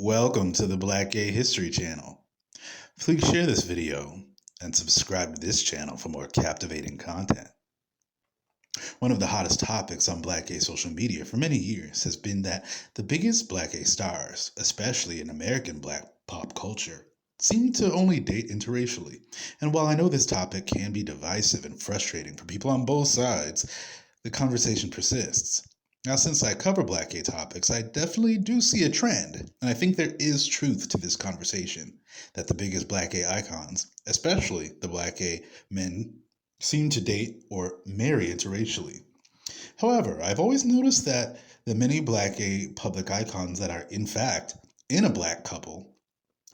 Welcome to the Black Gay History Channel. Please share this video and subscribe to this channel for more captivating content. One of the hottest topics on Black gay social media for many years has been that the biggest Black gay stars, especially in American Black pop culture, seem to only date interracially. And while I know this topic can be divisive and frustrating for people on both sides, the conversation persists. Now, since I cover Black gay topics, I definitely do see a trend, and I think there is truth to this conversation that the biggest Black gay icons, especially the Black gay men, seem to date or marry interracially. However, I've always noticed that the many Black gay public icons that are, in fact, in a Black couple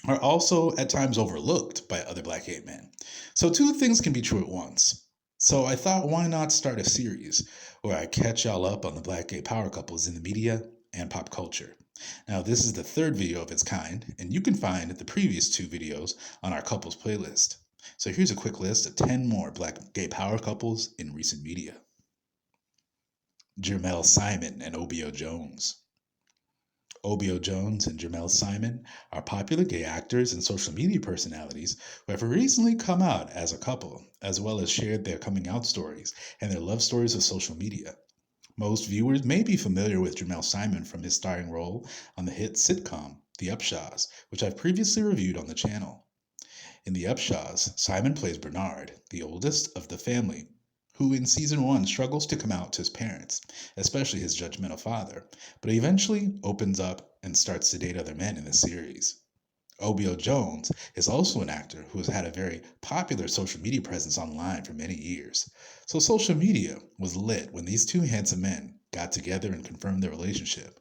are also at times overlooked by other Black gay men. So, two things can be true at once. So I thought, why not start a series where I catch y'all up on the Black gay power couples in the media and pop culture. Now, this is the third video of its kind, and you can find the previous two videos on our couples playlist. So here's a quick list of 10 more Black gay power couples in recent media. Jamal Simon and Obio Jones. Obio Jones and Jamal Simon are popular gay actors and social media personalities who have recently come out as a couple, as well as shared their coming out stories and their love stories of social media. Most viewers may be familiar with Jamal Simon from his starring role on the hit sitcom The Upshaws, which I've previously reviewed on the channel. In The Upshaws, Simon plays Bernard, the oldest of the family, who in season 1 struggles to come out to his parents, especially his judgmental father, but he eventually opens up and starts to date other men in the series. Obio Jones is also an actor who has had a very popular social media presence online for many years. So social media was lit when these two handsome men got together and confirmed their relationship.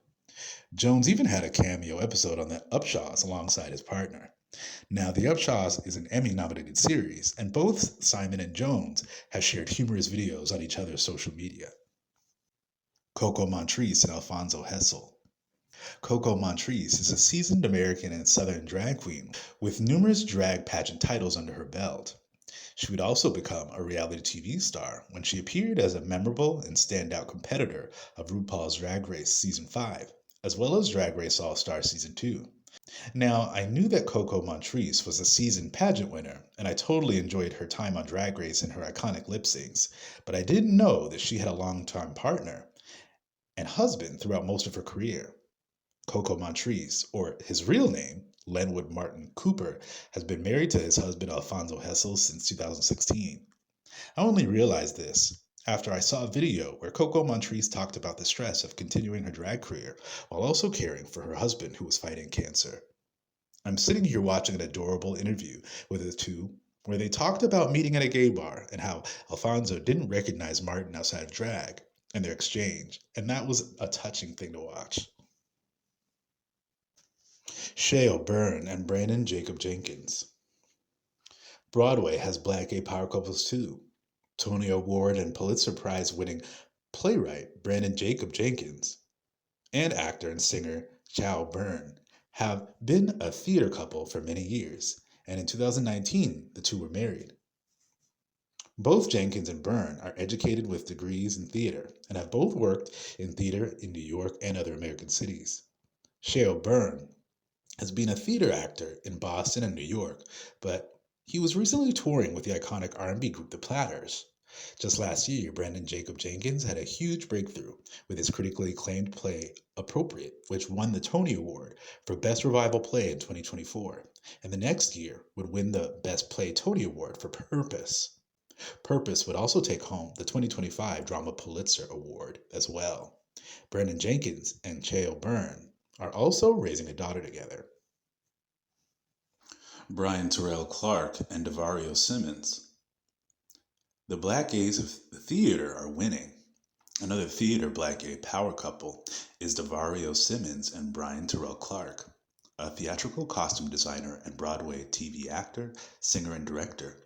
Jones even had a cameo episode on The Upshaws alongside his partner. Now, The Upshaws is an Emmy-nominated series, and both Simon and Jones have shared humorous videos on each other's social media. Koko Montrice and Alfonso Hessel. Koko Montrice is a seasoned American and Southern drag queen with numerous drag pageant titles under her belt. She would also become a reality TV star when she appeared as a memorable and standout competitor of RuPaul's Drag Race Season 5, as well as Drag Race All-Star Season 2. Now, I knew that Koko Montrice was a seasoned pageant winner, and I totally enjoyed her time on Drag Race and her iconic lip syncs, but I didn't know that she had a long-time partner and husband throughout most of her career. Koko Montrice, or his real name, Lenwood Martin Cooper, has been married to his husband Alfonso Hessel since 2016. I only realized this after I saw a video where Koko Montrice talked about the stress of continuing her drag career while also caring for her husband who was fighting cancer. I'm sitting here watching an adorable interview with the two where they talked about meeting at a gay bar and how Alfonso didn't recognize Martin outside of drag and their exchange, and that was a touching thing to watch. Shea O'Byrne and Brandon Jacob Jenkins. Broadway has Black gay power couples too. Tony Award and Pulitzer Prize winning playwright Brandon Jacob Jenkins and actor and singer Shea O'Byrne have been a theater couple for many years, and in 2019 the two were married. Both Jenkins and Byrne are educated with degrees in theater and have both worked in theater in New York and other American cities. Shea O'Byrne has been a theater actor in Boston and New York, but he was recently touring with the iconic R&B group The Platters. Just last year, Brandon Jacob Jenkins had a huge breakthrough with his critically acclaimed play Appropriate, which won the Tony Award for Best Revival Play in 2024, and the next year would win the Best Play Tony Award for Purpose. Purpose would also take home the 2025 Drama Pulitzer Award as well. Brandon Jenkins and Shea O'Byrne are also raising a daughter together. Brian Terrell Clark and DeVario Simmons. The Black gays of the theater are winning. Another theater Black gay power couple is DeVario Simmons and Brian Terrell Clark, a theatrical costume designer and Broadway TV actor, singer, and director.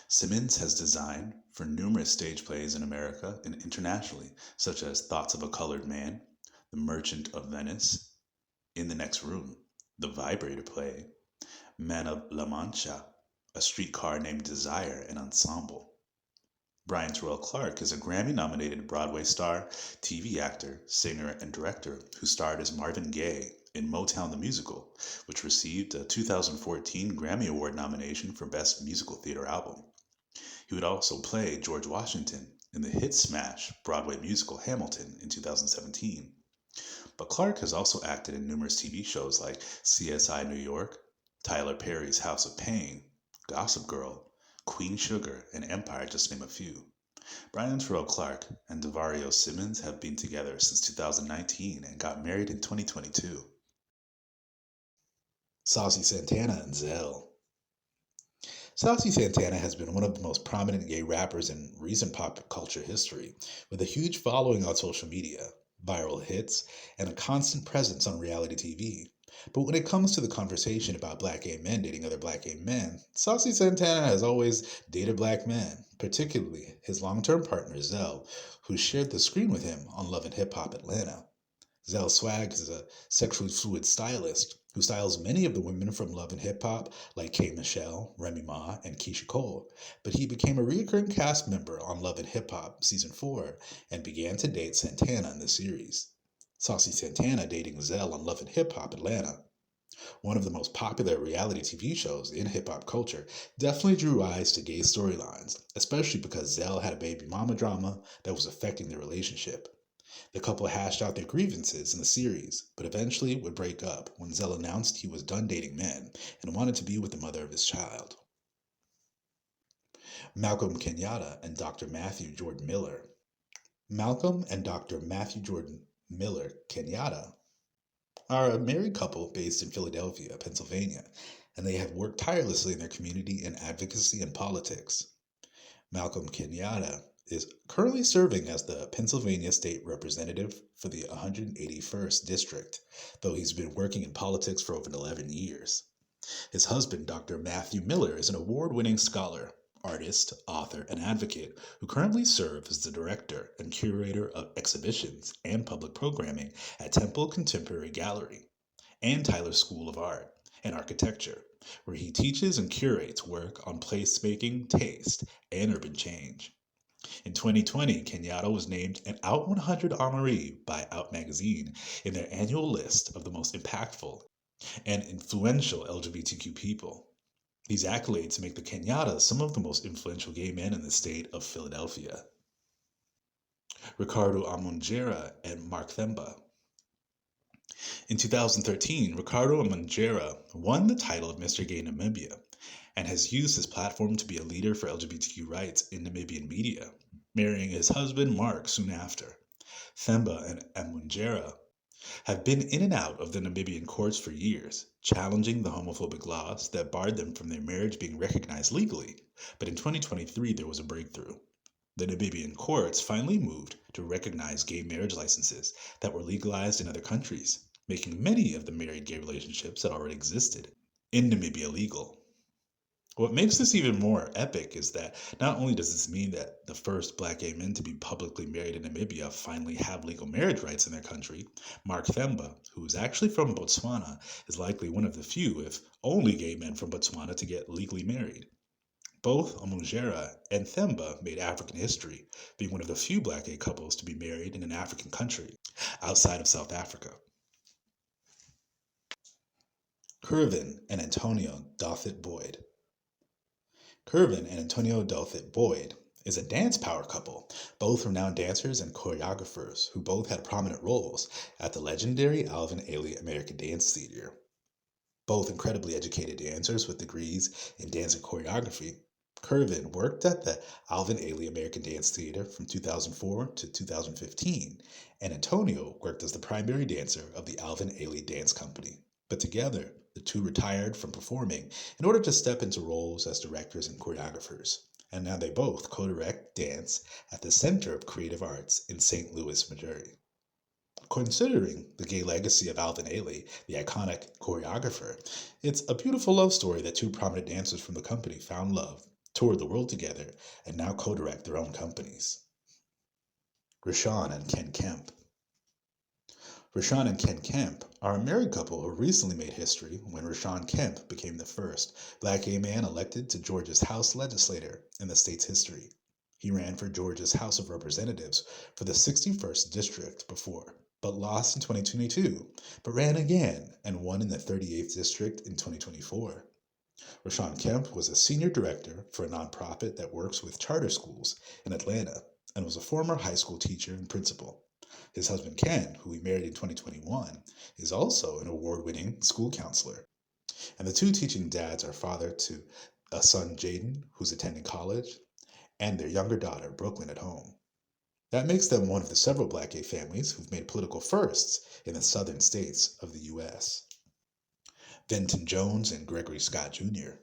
Simmons has designed for numerous stage plays in America and internationally, such as Thoughts of a Colored Man, The Merchant of Venice, In the Next Room, The Vibrator Play, Man of La Mancha, A Streetcar Named Desire, and Ensemble. Brian Terrell Clark is a Grammy-nominated Broadway star, TV actor, singer, and director who starred as Marvin Gaye in Motown the Musical, which received a 2014 Grammy Award nomination for Best Musical Theater Album. He would also play George Washington in the hit smash Broadway musical Hamilton in 2017. But Clarke has also acted in numerous TV shows like CSI New York, Tyler Perry's House of Pain, Gossip Girl, Queen Sugar, and Empire, just to name a few. Brian Terrell Clarke and Devario Simmons have been together since 2019 and got married in 2022. Saucy Santana and Zel. Saucy Santana has been one of the most prominent gay rappers in recent pop culture history, with a huge following on social media, viral hits, and a constant presence on reality TV. But when it comes to the conversation about black gay men dating other black gay men, Saucy Santana has always dated black men, particularly his long-term partner Zel, who shared the screen with him on Love and Hip Hop Atlanta. Zel Swag is a sexually fluid stylist who styles many of the women from Love and Hip Hop, like K. Michelle, Remy Ma, and Keisha Cole. But he became a recurring cast member on Love and Hip Hop Season 4 and began to date Santana in the series. Saucy Santana dating Zel on Love and Hip Hop Atlanta, one of the most popular reality TV shows in hip hop culture, definitely drew eyes to gay storylines, especially because Zel had a baby mama drama that was affecting their relationship. The couple hashed out their grievances in the series, but eventually would break up when Zel announced he was done dating men and wanted to be with the mother of his child. Malcolm Kenyatta and Dr. Matthew Jordan Miller. Malcolm and Dr. Matthew Jordan Miller Kenyatta are a married couple based in Philadelphia, Pennsylvania, and they have worked tirelessly in their community in advocacy and politics. Malcolm Kenyatta is currently serving as the Pennsylvania State Representative for the 181st District, though he's been working in politics for over 11 years. His husband, Dr. Matthew Miller, is an award-winning scholar, artist, author, and advocate who currently serves as the director and curator of exhibitions and public programming at Temple Contemporary Gallery and Tyler School of Art and Architecture, where he teaches and curates work on placemaking, taste, and urban change. In 2020, Kenyatta was named an Out 100 honoree by Out Magazine in their annual list of the most impactful and influential LGBTQ people. These accolades make the Kenyatta some of the most influential gay men in the state of Philadelphia. Ricardo Amonjera and Mark Themba. In 2013, Ricardo Amonjera won the title of Mr. Gay Namibia and has used his platform to be a leader for LGBTQ rights in Namibian media, marrying his husband Mark soon after. Themba and Amonjera have been in and out of the Namibian courts for years, challenging the homophobic laws that barred them from their marriage being recognized legally. But in 2023, there was a breakthrough. The Namibian courts finally moved to recognize gay marriage licenses that were legalized in other countries, making many of the married gay relationships that already existed in Namibia legal. What makes this even more epic is that not only does this mean that the first black gay men to be publicly married in Namibia finally have legal marriage rights in their country, Mark Themba, who is actually from Botswana, is likely one of the few, if only, gay men from Botswana to get legally married. Both Amonjera and Themba made African history, being one of the few black gay couples to be married in an African country outside of South Africa. Curvin and Antonio Dothit Boyd. Curvin and Antonio Dothit Boyd is a dance power couple, both renowned dancers and choreographers who both had prominent roles at the legendary Alvin Ailey American Dance Theater. Both incredibly educated dancers with degrees in dance and choreography, Curvin worked at the Alvin Ailey American Dance Theater from 2004 to 2015, and Antonio worked as the primary dancer of the Alvin Ailey Dance Company. But together, the two retired from performing in order to step into roles as directors and choreographers, and now they both co-direct dance at the Center of Creative Arts in St. Louis, Missouri. Considering the gay legacy of Alvin Ailey, the iconic choreographer, it's a beautiful love story that two prominent dancers from the company found love, toured the world together, and now co-direct their own companies. Rashawn and Ken Kemp. Rashawn and Ken Kemp are a married couple who recently made history when Rashawn Kemp became the first black gay man elected to Georgia's House legislature in the state's history. He ran for Georgia's House of Representatives for the 61st District before, but lost in 2022, but ran again and won in the 38th District in 2024. Rashawn Kemp was a senior director for a nonprofit that works with charter schools in Atlanta and was a former high school teacher and principal. His husband Ken, who he married in 2021, is also an award-winning school counselor. And the two teaching dads are father to a son, Jaden, who's attending college, and their younger daughter, Brooklyn, at home. That makes them one of the several black gay families who've made political firsts in the southern states of the U.S. Venton Jones and Gregory Scott Jr.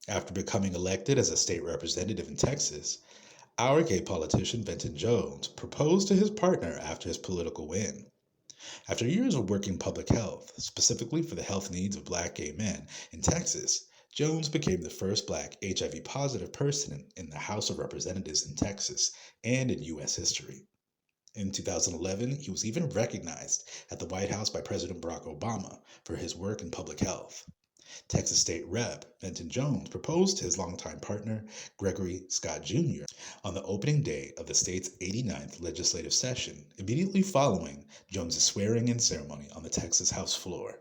After becoming elected as a state representative in Texas, our gay politician Venton Jones proposed to his partner after his political win. After years of working public health, specifically for the health needs of black gay men in Texas, Jones became the first black HIV positive person in the House of Representatives in Texas and in U.S. history. In 2011, he was even recognized at the White House by President Barack Obama for his work in public health. Texas State Rep. Venton Jones proposed to his longtime partner, Gregory Scott Jr., on the opening day of the state's 89th legislative session, immediately following Jones's swearing-in ceremony on the Texas House floor.